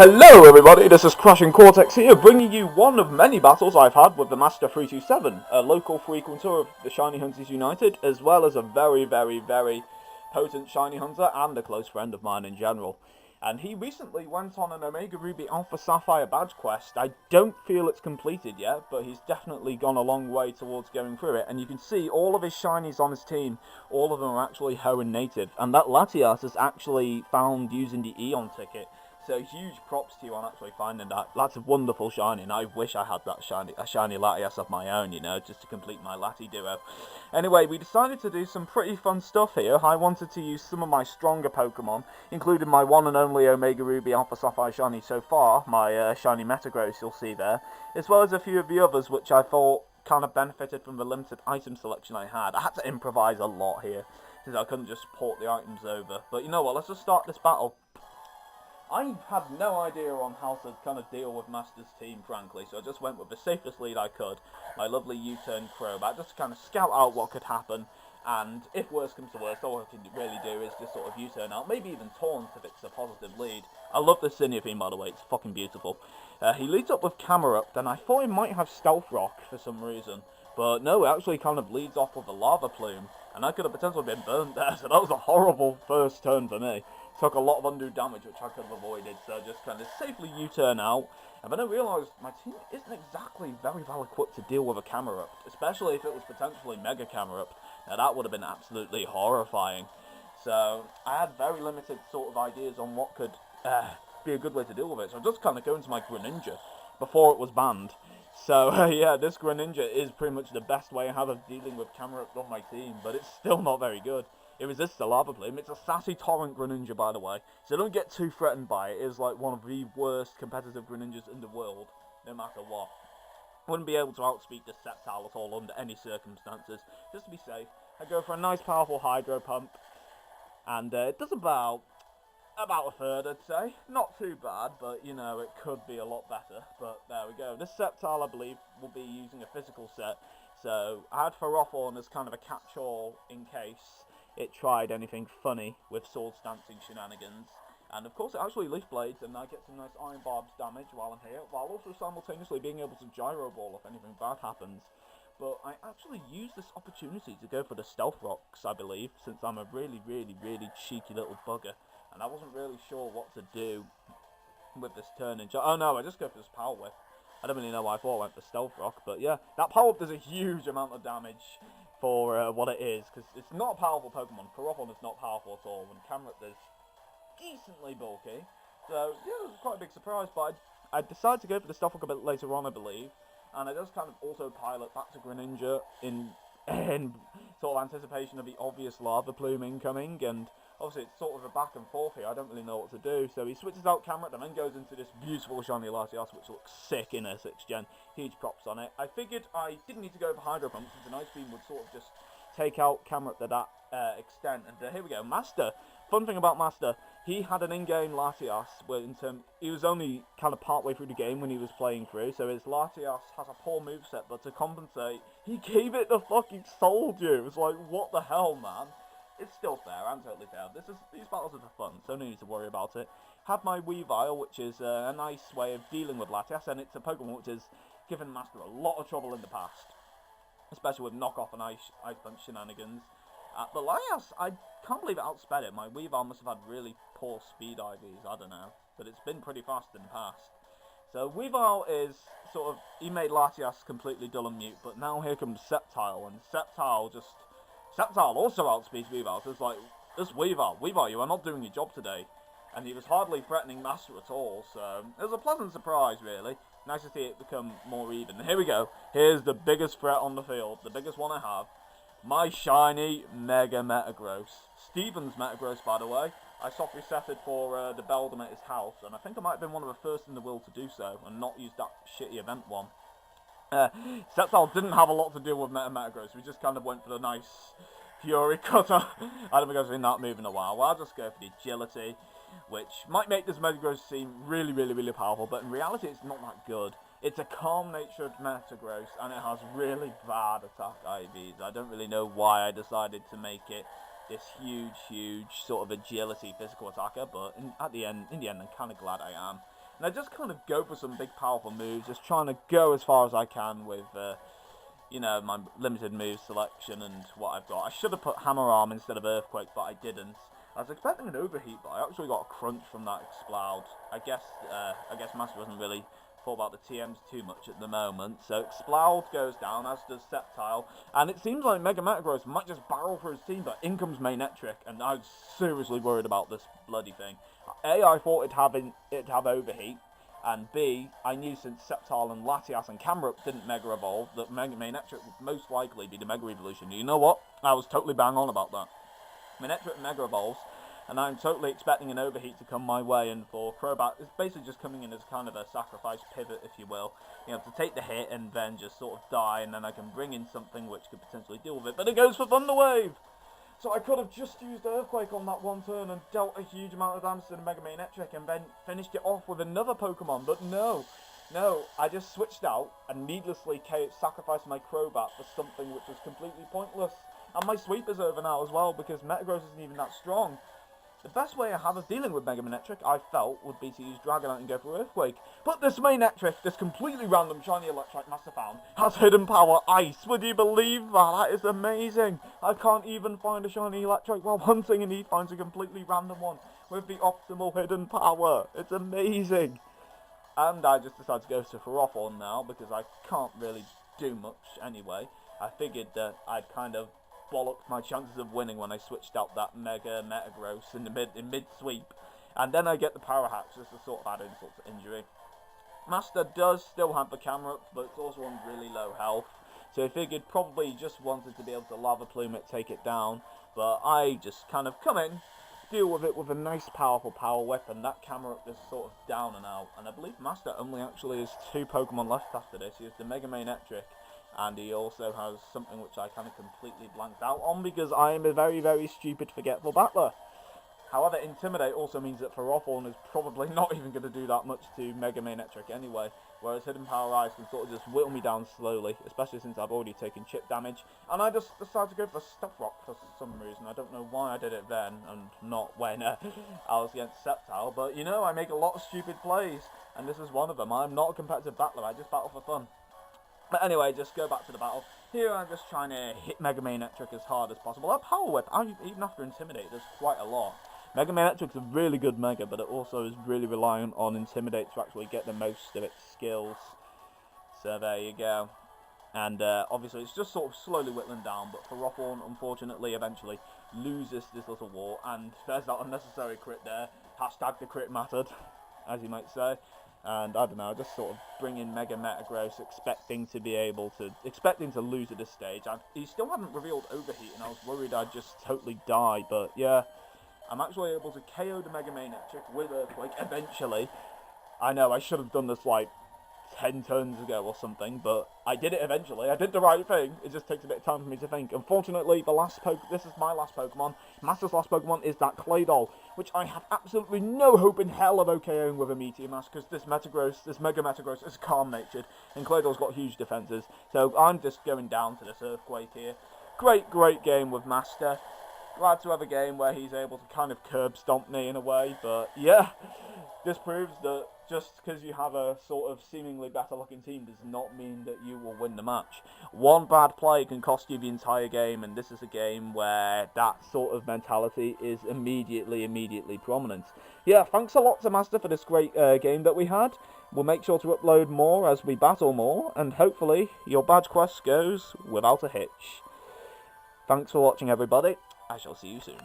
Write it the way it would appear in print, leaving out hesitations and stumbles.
Hello everybody, this is crashandcortex here, bringing you one of many battles I've had with the TheMaster327, a local frequenter of the Shiny Hunters United, as well as a very potent Shiny Hunter and a close friend of mine in general. And he recently went on an Omega Ruby Alpha Sapphire badge quest. I don't feel it's completed yet, but he's definitely gone a long way towards going through it. And you can see all of his shinies on his team, all of them are actually Hoenn native. And that Latias is actually found using the Eon ticket. So huge props to you on actually finding that. That's a wonderful shiny, and I wish I had that shiny Latias of my own, you know, just to complete my Lati duo. Anyway, we decided to do some pretty fun stuff here. I wanted to use some of my stronger Pokemon, including my one and only Omega Ruby Alpha Sapphire shiny so far, my shiny Metagross you'll see there, as well as a few of the others which I thought kind of benefited from the limited item selection I had. I had to improvise a lot here, since I couldn't just port the items over. But you know what, let's just start this battle. I had no idea on how to kind of deal with Master's team, frankly, so I just went with the safest lead I could, my lovely U-turn Crobat, just to kind of scout out what could happen, and if worse comes to worse, all I can really do is just sort of U-turn out, maybe even Taunt if it's a positive lead. I love this Senior theme, by the way, it's fucking beautiful. He leads up with Camerupt, and I thought he might have Stealth Rock for some reason, but no, it actually kind of leads off with a Lava Plume, and I could have potentially been burnt there, so that was a horrible first turn for me. Took a lot of undue damage, which I could have avoided, so just kind of safely U-turn out. And then I realised my team isn't exactly very well equipped to deal with a Camerupt, especially if it was potentially Mega Camerupt. Now that would have been absolutely horrifying. So I had very limited sort of ideas on what could be a good way to deal with it. So I just kind of go into my Greninja before it was banned. So yeah, this Greninja is pretty much the best way I have of dealing with Camerupt on my team, but it's still not very good. It resists the Lava Plume. It's a sassy Torrent Greninja, by the way, so don't get too threatened by it. It is like one of the worst competitive Greninjas in the world, no matter what. Wouldn't be able to outspeed this Sceptile at all under any circumstances. Just to be safe, I go for a nice powerful Hydro Pump, and it does about a third, I'd say. Not too bad, but, you know, it could be a lot better. But there we go. This Sceptile, I believe, will be using a physical set, so I had Ferrothorn as kind of a catch-all in case it tried anything funny with Sword Stancing shenanigans. And of course it actually Leaf Blades, and I get some nice Iron Barbs damage while I'm here, while also simultaneously being able to Gyro Ball if anything bad happens. But I actually use this opportunity to go for the Stealth Rocks, I believe, since I'm a really cheeky little bugger. And I wasn't really sure what to do with this turn in. Oh no, I just go for this Power Whip. I don't really know why I thought I went for Stealth Rock, but yeah, that Power Whip does a huge amount of damage for what it is, because it's not a powerful Pokemon. Ferrothorn is not powerful at all, and Camerupt is decently bulky. So yeah, it was quite a big surprise, but I decided to go for the Stealth Rock a bit later on, I believe, and I just kind of autopilot back to Greninja in sort of anticipation of the obvious Lava Plume incoming, and obviously it's sort of a back and forth here, I don't really know what to do, so he switches out Camerupt and then goes into this beautiful shiny Latias, which looks sick in a 6th gen, huge props on it. I figured I didn't need to go for Hydro Pump, since an Ice Beam would sort of just take out Camerupt to that extent, and here we go, Master. Fun thing about Master, he had an in-game Latias, where he was only kind of part way through the game when he was playing through, so his Latias has a poor moveset, but to compensate, he gave it the fucking Soul Dew. It's like, what the hell, man? It's still fair, I'm totally fair. These battles are for fun, so no need to worry about it. Had my Weavile, which is a nice way of dealing with Latias, and it's a Pokemon which has given Master a lot of trouble in the past, especially with knockoff and Ice Punch shenanigans. But Latias, I can't believe it outsped it. My Weavile must have had really poor speed IVs, I don't know, but it's been pretty fast in the past. So Weavile is sort of, he made Latias completely dull and mute, but now here comes Sceptile, and Sceptile also outspeeds Weavile, so it's like, this Weavile, you are not doing your job today. And he was hardly threatening Master at all, so it was a pleasant surprise, really. Nice to see it become more even. And here we go, here's the biggest threat on the field, the biggest one I have. My shiny Mega Metagross. Steven's Metagross, by the way. I soft resetted for the Beldum at his house, and I think I might have been one of the first in the world to do so, and not use that shitty event one. Sceptile didn't have a lot to do with Metagross, we just kind of went for the nice Fury Cutter. I don't think I've seen that move in a while. Well, I'll just go for the Agility, which might make this Metagross seem really powerful, but in reality it's not that good. It's a calm-natured Metagross, and it has really bad attack IVs. I don't really know why I decided to make it this huge sort of agility physical attacker, but in the end, I'm kind of glad I am. And I just kind of go for some big powerful moves, just trying to go as far as I can with, you know, my limited move selection and what I've got. I should have put Hammer Arm instead of Earthquake, but I didn't. I was expecting an overheat, but I actually got a crunch from that Explode. I guess Master doesn't really thought about the TMs too much at the moment. So Explode goes down, as does Sceptile, and it seems like Mega Metagross might just barrel for his team, but in comes Manectric, and I'm seriously worried about this bloody thing. A, I thought it'd have overheat, and B, I knew since Sceptile and Latias and Camerupt didn't Mega Evolve, that Manectric would most likely be the Mega Evolution. You know what? I was totally bang on about that. Manectric Mega Evolves, and I'm totally expecting an overheat to come my way, and for Crobat, it's basically just coming in as kind of a sacrifice pivot, if you will. You know, to take the hit and then just sort of die, and then I can bring in something which could potentially deal with it, but it goes for Thunder Wave! So I could have just used Earthquake on that one turn and dealt a huge amount of damage to the Mega Manectric and then finished it off with another Pokemon, but no, I just switched out and needlessly sacrificed my Crobat for something which was completely pointless. And my sweep is over now as well, because Metagross isn't even that strong. The best way I have of dealing with Mega Manectric, I felt, would be to use Dragonite and go for Earthquake. But this Manectric, this completely random shiny Electrike Master found, has Hidden Power Ice. Would you believe that? That is amazing. I can't even find a shiny Electrike while hunting, and he finds a completely random one with the optimal Hidden Power. It's amazing. And I just decided to go to Ferrothorn now, because I can't really do much anyway. I figured that I'd kind of bollocked my chances of winning when I switched out that Mega Metagross in mid sweep, and then I get the Power Hacks just to sort of add insult to injury. Master does still have the Camerupt, but it's also on really low health, so I figured probably just wanted to be able to Lava Plume it, take it down, but I just kind of come in, deal with it with a nice powerful Power Whip, and that Camerupt is sort of down and out, and I believe Master only actually has 2 Pokemon left after this. He has the Mega Manectric, and he also has something which I kind of completely blanked out on because I am a very, very stupid, forgetful battler. However, Intimidate also means that Ferrothorn is probably not even going to do that much to Mega Manectric anyway, whereas Hidden Power Ice can sort of just whittle me down slowly, especially since I've already taken chip damage, and I just decided to go for Stuff Rock for some reason. I don't know why I did it then, and not when I was against Sceptile, but you know, I make a lot of stupid plays, and this is one of them. I'm not a competitive battler, I just battle for fun. But anyway, just go back to the battle. Here I'm just trying to hit Mega Manectric as hard as possible. That Power Whip, even after Intimidate, does quite a lot. Mega Manectric's a really good Mega, but it also is really reliant on Intimidate to actually get the most of its skills. So there you go. And obviously it's just sort of slowly whittling down, but Ferrothorn, unfortunately, eventually loses this little war, and there's that unnecessary crit there. Hashtag the crit mattered, as you might say. And I don't know, just sort of bring in Mega Metagross, expecting to lose at this stage. He still hadn't revealed Overheat, and I was worried I'd just totally die, but yeah, I'm actually able to KO the Mega Manectric with Earthquake eventually. I know, I should have done this like 10 turns ago or something, but I did it eventually. I did the right thing. It just takes a bit of time for me to think. Unfortunately, this is my last Pokemon. Master's last Pokemon is that Claydol, which I have absolutely no hope in hell of OKOing with a Meteor Mask, because this Mega Metagross is calm-natured, and Claydol's got huge defenses. So I'm just going down to this Earthquake here. Great game with Master. Glad to have a game where he's able to kind of curb stomp me in a way, but yeah, this proves that just because you have a sort of seemingly better looking team does not mean that you will win the match. One bad play can cost you the entire game, and this is a game where that sort of mentality is immediately prominent. Yeah, thanks a lot to Master for this great game that we had. We'll make sure to upload more as we battle more, and hopefully your badge quest goes without a hitch. Thanks for watching, everybody. I shall see you soon.